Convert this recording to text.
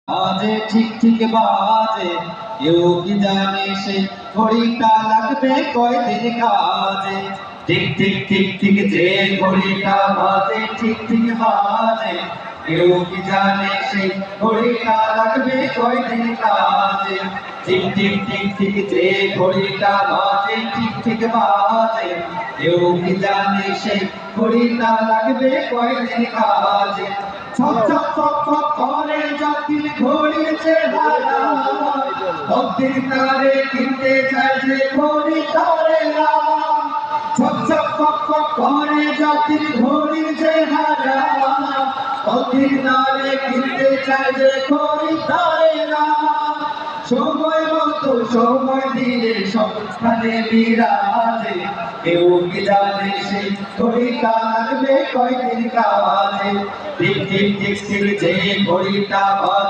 আজে ঠিক ঠিক বাজে কেউ কি জানে সে ঘড়িটা লাগবে কয়দিন কাজে। ঠিক ঠিক ঠিক ঠিক যে ঘড়িটা বাজে ঠিক ঠিক বাজে কেউ কি জানে সে ঘড়িটা লাগবে কয়দিন কাজে। ঠিক ঠিক ঠিক ঠিক যে ঘড়িটা বাজে ঠিক ঠিক বাজে কেউ কি জানে সে ঘড়িটা লাগবে কয়দিন কাজে। ছক ছক ছক ছক করে যখন ঘড়ির চেহারা ভক্তির তারে কিনতে চায় যে ঘড়ি তারেরা। ছক ছক ছক ছক করে যখন ঘড়ির চেহারা ভক্তির তারে কিনতে চায় যে ঘড়ি তারেরা। সময় মতো সময় দিলে সবখানে বিরাজে কেউ কি জানে সেই ঘড়িটা লাগবে কয়দিন কাজে। ঠিক ঠিক ঠিক ঠিক যে ঘড়িটা বাজে